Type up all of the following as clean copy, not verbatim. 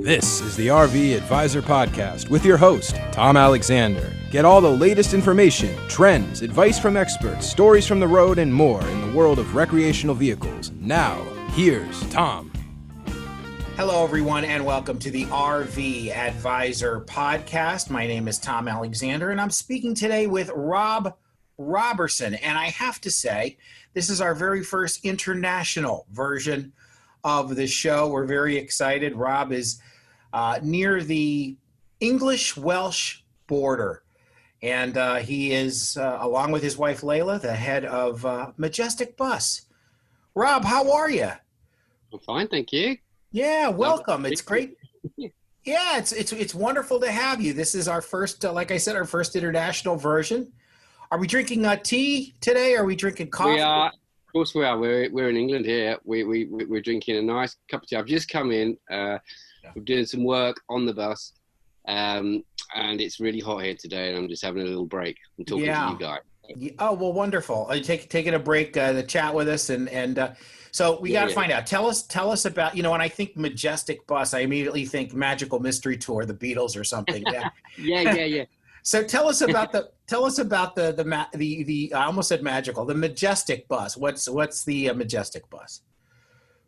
This is the RV Advisor Podcast with your host, Tom Alexander. Get all the latest information, trends, advice from experts, stories from the road, and more in the world of recreational vehicles. Now, here's Tom. Hello, everyone, and welcome to the RV Advisor Podcast. My name is Tom Alexander, and I'm speaking today with Rob Robertson. And I have to say, this is our very first international version of the show. We're very excited. Rob is near the English-Welsh border, and he is, along with his wife Layla, the head of Majestic Bus. Rob, how are you? I'm fine, thank you. Yeah, welcome. It's great. Yeah, it's wonderful to have you. This is our first, like I said, our first international version. Are we drinking tea today? Are we drinking coffee? We are. Of course we are. We're in England here. We're drinking a nice cup of tea. I've just come in. We're doing some work on the bus, and it's really hot here today. And I'm just having a little break and talking to you guys. Oh, well, wonderful. Taking a break to chat with us, and so we got to find out. Tell us about, when I think Majestic Bus, I immediately think Magical Mystery Tour, the Beatles or something. Yeah. yeah. So tell us about the I almost said magical, the Majestic Bus. What's the Majestic Bus?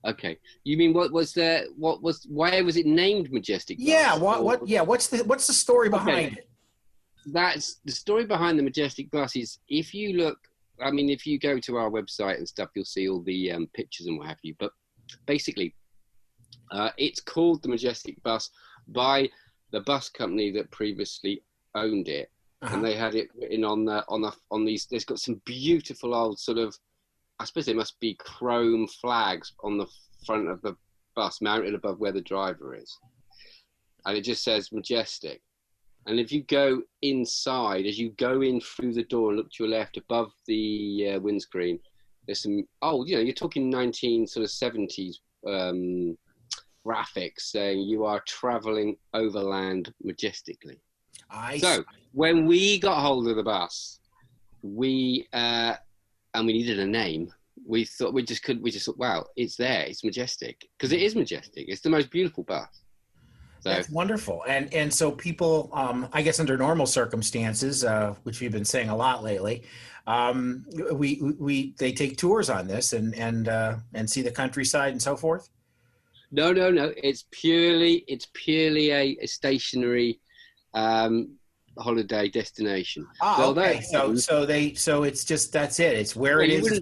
Okay. You mean why was it named Majestic Bus? Yeah, what's the story behind it? That's the story behind the Majestic Bus is if you go to our website and stuff, you'll see all the pictures and what have you. But basically, it's called the Majestic Bus by the bus company that previously owned it, and they had it written on these. There's got some beautiful old sort of, I suppose they must be chrome flags on the front of the bus, mounted above where the driver is, and it just says Majestic. And if you go inside, as you go in through the door and look to your left above the windscreen, there's some you're talking 1970s graphics saying you are traveling overland majestically. So when we got hold of the bus, we needed a name. We thought we just thought, wow, it's there, it's majestic, because it is majestic. It's the most beautiful bus. So. That's wonderful. And so people, I guess under normal circumstances, which we've been saying a lot lately, they take tours on this and see the countryside and so forth. No. It's purely a stationary holiday destination. Oh, okay. So it's just, that's it. It's where it is.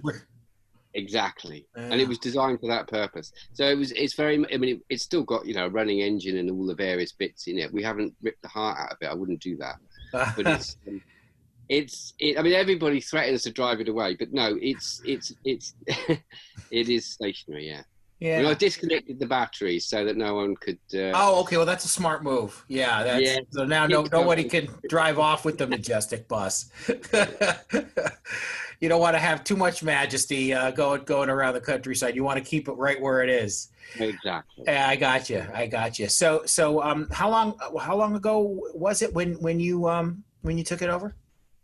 Exactly. And it was designed for that purpose. So it's still got, a running engine and all the various bits in it. We haven't ripped the heart out of it. I wouldn't do that. But everybody threatens to drive it away, but no, it is stationary. Yeah. Yeah. I disconnected the batteries so that no one could. Okay. Well, that's a smart move. Yeah. So now nobody can drive off with the Majestic Bus. You don't want to have too much majesty going around the countryside. You want to keep it right where it is. Exactly. Yeah, I got you. So how long ago was it when you took it over?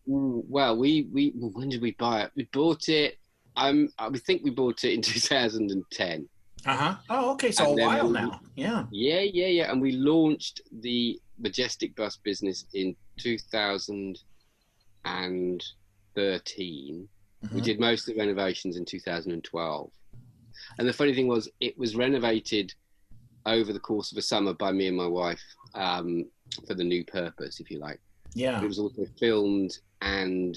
Well, when did we buy it? We bought it. I think we bought it in 2010. Oh, okay. So a while now. Yeah. Yeah. And we launched the Majestic Bus business in 2013. We did most of the renovations in 2012. And the funny thing was, it was renovated over the course of a summer by me and my wife for the new purpose, if you like. Yeah. It was also filmed and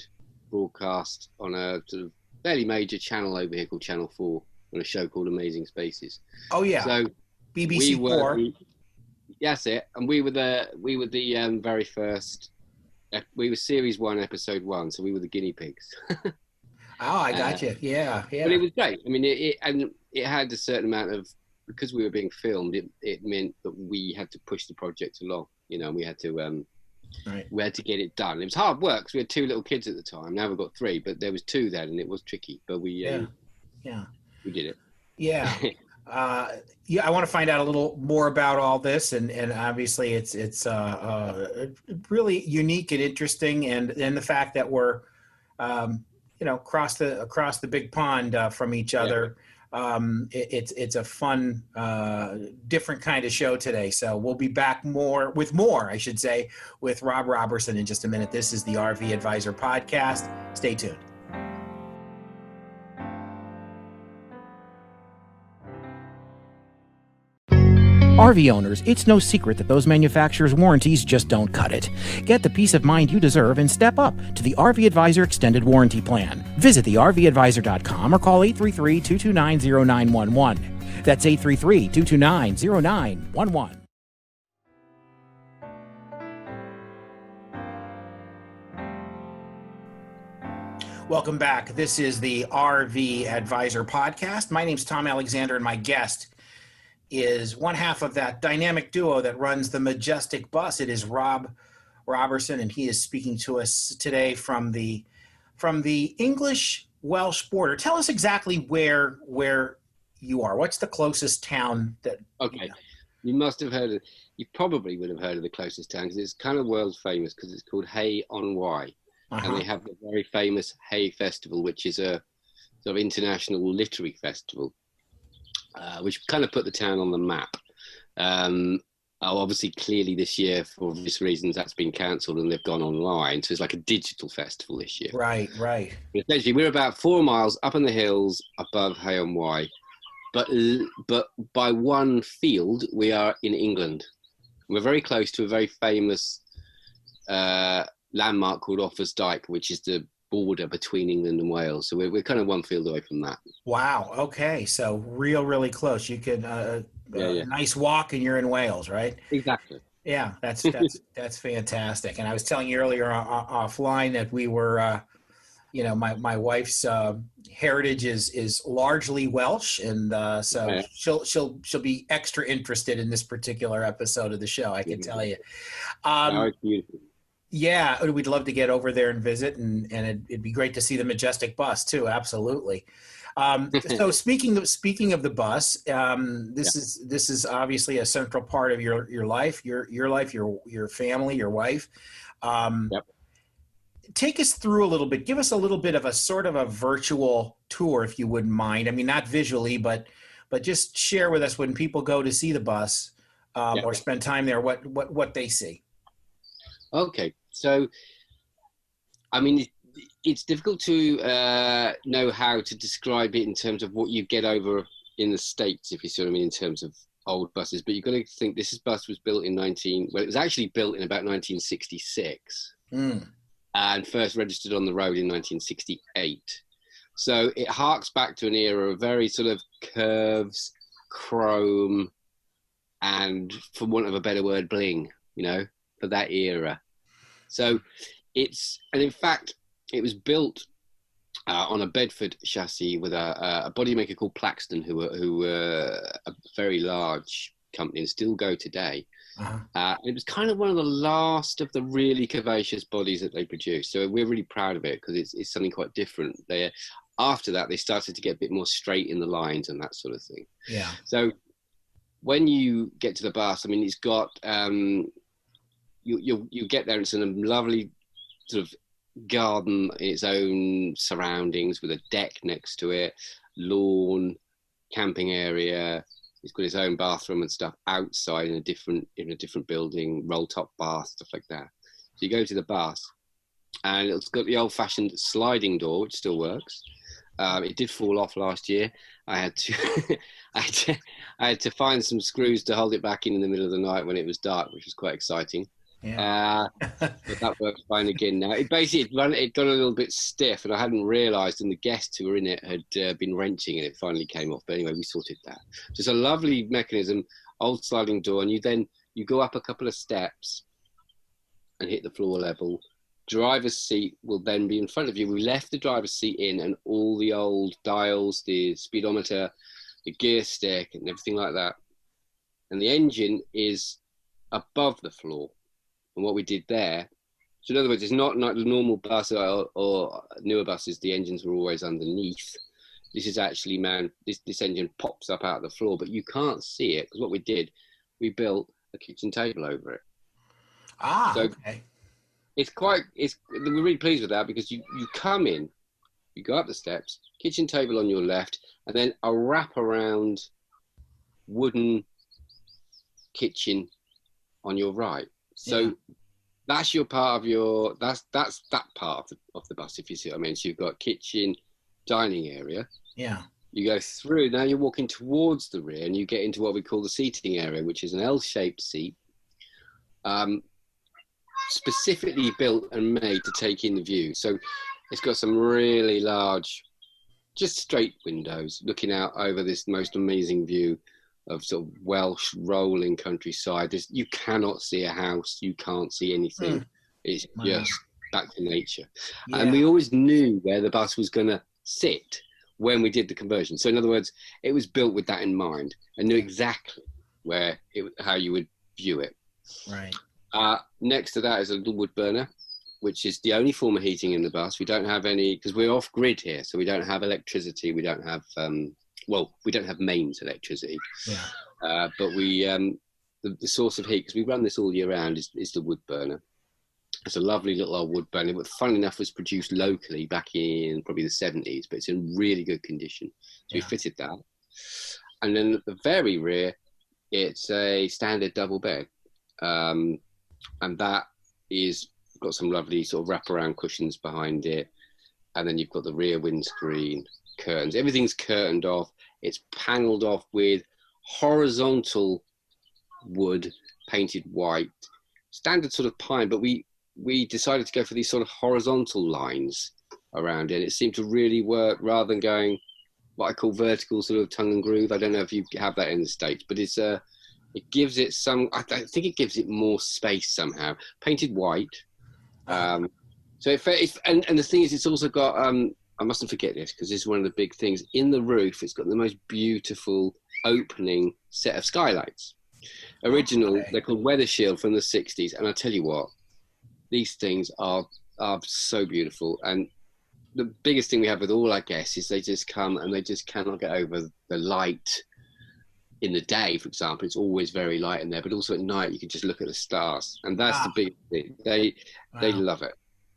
broadcast on a sort of fairly major channel over here called Channel 4 on a show called Amazing Spaces. Oh yeah. So BBC 4. That's it. And we were the very first. We were Series 1, Episode 1, so we were the guinea pigs. Oh, I got you. Yeah. But it was great. I mean, it had a certain amount of, because we were being filmed. It meant that we had to push the project along. We had to. We had to get it done. It was hard work because we had 2 little kids at the time. Now we've got 3, but there was 2 then, and it was tricky. But we did it. Yeah. I want to find out a little more about all this, and obviously it's really unique and interesting, and the fact that we're across the big pond from each other. It's a fun, different kind of show today. So we'll be back with more, I should say, with Rob Robertson in just a minute. This is the RV Advisor Podcast. Stay tuned. RV owners, it's no secret that those manufacturers' warranties just don't cut it. Get the peace of mind you deserve and step up to the RV Advisor Extended Warranty Plan. Visit thervadvisor.com or call 833-229-0911. That's 833-229-0911. Welcome back. This is the RV Advisor Podcast. My name's Tom Alexander, and my guest is one half of that dynamic duo that runs the Majestic bus. It is Rob Robertson, and he is speaking to us today from the English Welsh border. Tell us exactly where you are. What's the closest town that? Okay, you must have heard of. You probably would have heard of the closest town because it's kind of world famous because it's called Hay on Wye, and they have the very famous Hay Festival, which is a sort of international literary festival. Which kind of put the town on the map. Obviously, clearly this year, for obvious reasons, that's been cancelled and they've gone online. So it's like a digital festival this year. Right. But essentially, we're about 4 miles up in the hills above Hay on Wye. But by one field, we are in England. We're very close to a very famous landmark called Offa's Dyke, which is the border between England and Wales. So we're kind of one field away from that. Wow. Okay. So really close. You could a nice walk and you're in Wales, right? Exactly. Yeah, that's fantastic. And I was telling you earlier offline that we were, my wife's heritage is largely Welsh, and so she'll be extra interested in this particular episode of the show. I can tell you. It's beautiful. Yeah, we'd love to get over there and visit, and it'd be great to see the Majestic bus too. Absolutely. So speaking of the bus, this is obviously a central part of your life, your life, your family, your wife. Take us through a little bit. Give us a little bit of a sort of a virtual tour, if you wouldn't mind. I mean, not visually, but just share with us when people go to see the bus or spend time there, what they see. Okay, so I mean, it's difficult to know how to describe it in terms of what you get over in the States, if you see what I mean, in terms of old buses. But you've got to think this bus was built it was actually built in about 1966 and first registered on the road in 1968. So it harks back to an era of very sort of curves, chrome, and for want of a better word, bling, for that era. So and in fact, it was built on a Bedford chassis with a body maker called Plaxton, who were a very large company and still go today. It was kind of one of the last of the really curvaceous bodies that they produced. So we're really proud of it because it's something quite different. After that, they started to get a bit more straight in the lines and that sort of thing. Yeah. So when you get to the bus, I mean, it's got... You get there and it's in a lovely sort of garden in its own surroundings with a deck next to it, lawn, camping area. It's got its own bathroom and stuff outside in a different building, roll top bath, stuff like that. So you go to the bus and it's got the old fashioned sliding door, which still works. It did fall off last year. I had to find some screws to hold it back in the middle of the night when it was dark, which was quite exciting. Yeah. But that works fine again now. It got a little bit stiff, and I hadn't realised, and the guests who were in it had been wrenching, and it finally came off. But anyway, we sorted that. So it's a lovely mechanism, old sliding door, and you go up a couple of steps and hit the floor level. Driver's seat will then be in front of you. We left the driver's seat in, and all the old dials, the speedometer, the gear stick, and everything like that. And the engine is above the floor. And what we did there, so in other words, it's not the normal bus or newer buses, the engines were always underneath. This is actually, this engine pops up out of the floor, but you can't see it because what we did, we built a kitchen table over it. Okay. We're really pleased with that because you come in, you go up the steps, kitchen table on your left, and then a wraparound wooden kitchen on your right. So that's your part of your, that's that part of the bus, if you see what I mean. So you've got kitchen, dining area. Yeah. You go through, now you're walking towards the rear and you get into what we call the seating area, which is an L-shaped seat, specifically built and made to take in the view. So it's got some really large, just straight windows looking out over this most amazing view of sort of Welsh rolling countryside. You cannot see a house, you can't see anything. It's just back to nature. Yeah. And we always knew where the bus was going to sit when we did the conversion. So in other words, it was built with that in mind and knew exactly how you would view it. Right. Next to that is a little wood burner, which is the only form of heating in the bus. We don't have any, because we're off grid here, so we don't have electricity. We don't have, we don't have mains electricity. Yeah. But we, the source of heat, because we run this all year round, is the wood burner. It's a lovely little old wood burner, but funnily enough was produced locally back in probably the 70s, but it's in really good condition. So we fitted that. And then at the very rear, it's a standard double bed. And that is got some lovely sort of wraparound cushions behind it. And then you've got the rear windscreen, curtains. Everything's curtained off. It's panelled off with horizontal wood painted white. Standard sort of pine, but we decided to go for these sort of horizontal lines around it. It seemed to really work rather than going what I call vertical sort of tongue and groove. I don't know if you have that in the States, but it's it gives it some, I think it gives it more space somehow. Painted white. So and the thing is, it's also got, I mustn't forget this because this is one of the big things. In the roof, it's got the most beautiful opening set of skylights. Original, they're called Weather Shield from the 60s. And I tell you what, these things are so beautiful. And the biggest thing we have with all our guests is they just come and they just cannot get over the light. In the day, for example, it's always very light in there, but also at night you can just look at the stars, and that's the big thing. They love it,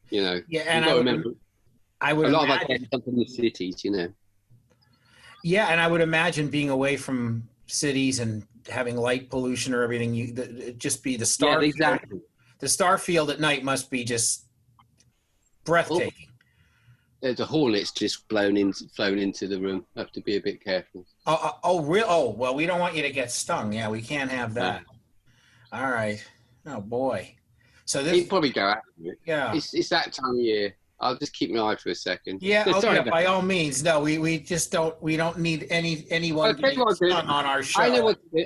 you know. Yeah, and I would a lot of our guests come from the cities, you know. Yeah, and I would imagine being away from cities and having light pollution or everything, just be the star. Yeah, exactly. The star field at night must be just breathtaking. There's a hornet's just flown into the room. Have to be a bit careful. Real? Oh, well, we don't want you to get stung. Yeah, we can't have that. No. All right. Oh boy. So this. He'd probably go out. Yeah. It's that time of year. I'll just keep my eye for a second. Yeah. By all means. No, we just don't. We don't need anyone getting stung on our show. I know what to do.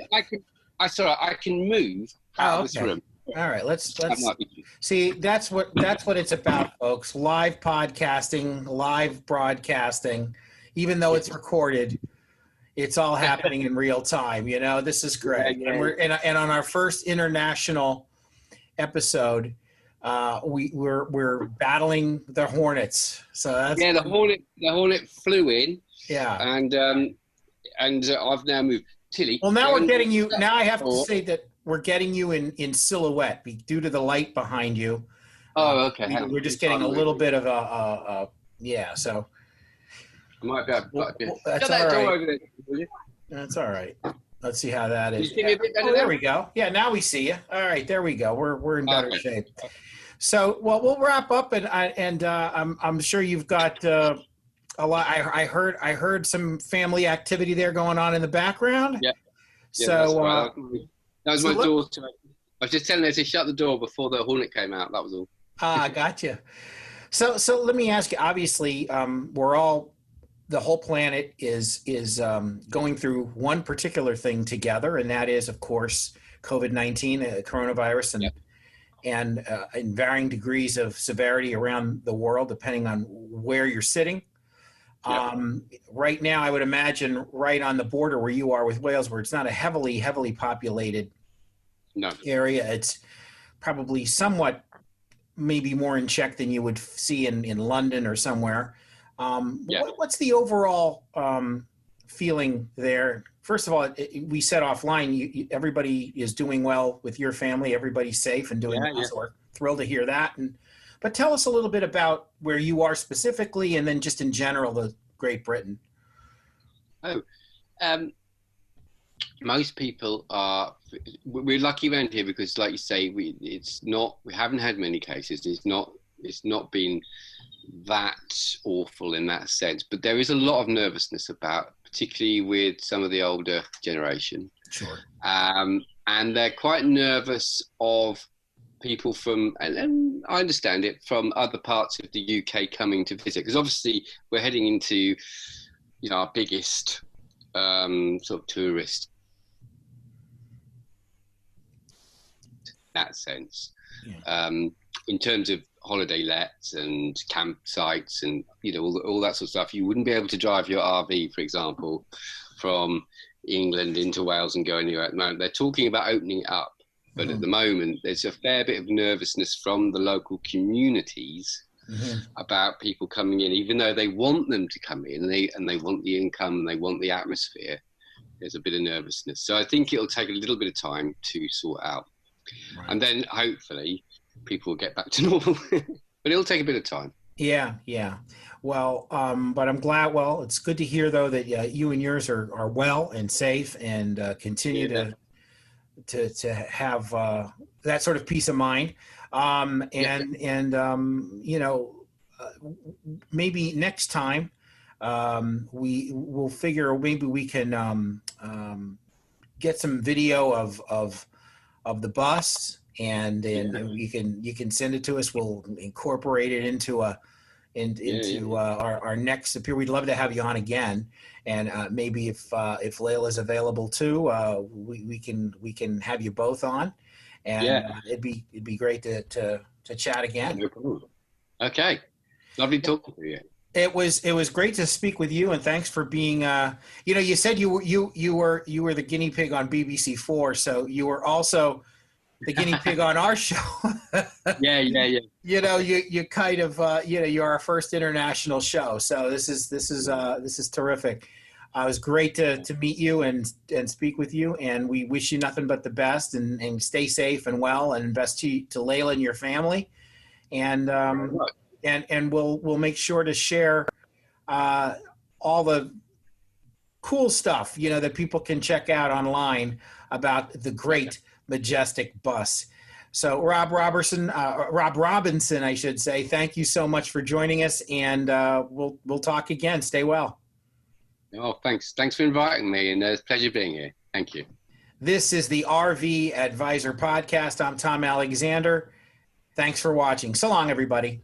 I can move out of this room. All right, let's see. That's what it's about, folks. Live podcasting, live broadcasting. Even though it's recorded, it's all happening in real time. You know, this is great. Yeah. And we're and on our first international episode, we're battling the hornets. So that's the hornet flew in. Yeah, and I've now moved. Tilly. Well, now we're getting you. Now I have to say that. We're getting you in silhouette due to the light behind you. Oh, okay. We're just getting a little bit of a so. I might be able to that's all right. Over there, will you? That's all right. Let's see how that is. Give me a bit better there we go. Yeah, now we see you. All right, there we go. We're in better shape. So, well, we'll wrap up, and I'm sure you've got a lot. I heard some family activity there going on in the background. Yeah. So. That was my daughter. I was just telling her to shut the door before the hornet came out. That was all. Gotcha. So let me ask you. Obviously, the whole planet is going through one particular thing together, and that is, of course, COVID-19, coronavirus, and in varying degrees of severity around the world, depending on where you're sitting. Right now, I would imagine right on the border where you are with Wales, where it's not a heavily populated area. It's probably somewhat maybe more in check than you would see in London or somewhere. What's the overall feeling there? First of all, we said offline, everybody is doing well with your family. Everybody's safe and doing well. So we're thrilled to hear that. But tell us a little bit about where you are specifically, and then just in general, the Great Britain. Oh, most people are. We're lucky around here because, like you say, we haven't had many cases. It's not been that awful in that sense, but there is a lot of nervousness about, particularly with some of the older generation. Sure. And they're quite nervous of people from, and I understand it, from other parts of the UK coming to visit, because obviously we're heading into, our biggest sort of tourist that sense. Yeah. In terms of holiday lets and campsites and all that sort of stuff, you wouldn't be able to drive your RV, for example, from England into Wales and go anywhere at the moment. They're talking about opening it up, but at the moment there's a fair bit of nervousness from the local communities about people coming in, even though they want them to come in and they want the income and they want the atmosphere. There's a bit of nervousness, so I think it'll take a little bit of time to sort out. Right. And then hopefully people will get back to normal, but it'll take a bit of time. Yeah. Well, but I'm glad. Well, it's good to hear though that you and yours are well and safe and continue to have that sort of peace of mind. Maybe next time we will figure maybe we can get some video of the bus and you can send it to us. We'll incorporate it into our next appear. We'd love to have you on again, and maybe if Layla's available too, we can have you both on, and it'd be great to chat again. No problem. Okay, lovely talking to you. It was great to speak with you, and thanks for being. You said you were the guinea pig on BBC4, so you were also the guinea pig on our show. Yeah. You kind of you're our first international show, so this is terrific. It was great to meet you and speak with you, and we wish you nothing but the best and stay safe and well, and best to Layla and your family, and we'll make sure to share all the cool stuff that people can check out online about the great Majestic bus. So Rob Robinson, I should say, thank you so much for joining us, and we'll talk again. Stay well. Oh, thanks for inviting me, and it's a pleasure being here. Thank you. This is the RV Advisor Podcast. I'm Tom Alexander. Thanks for watching. So long, everybody.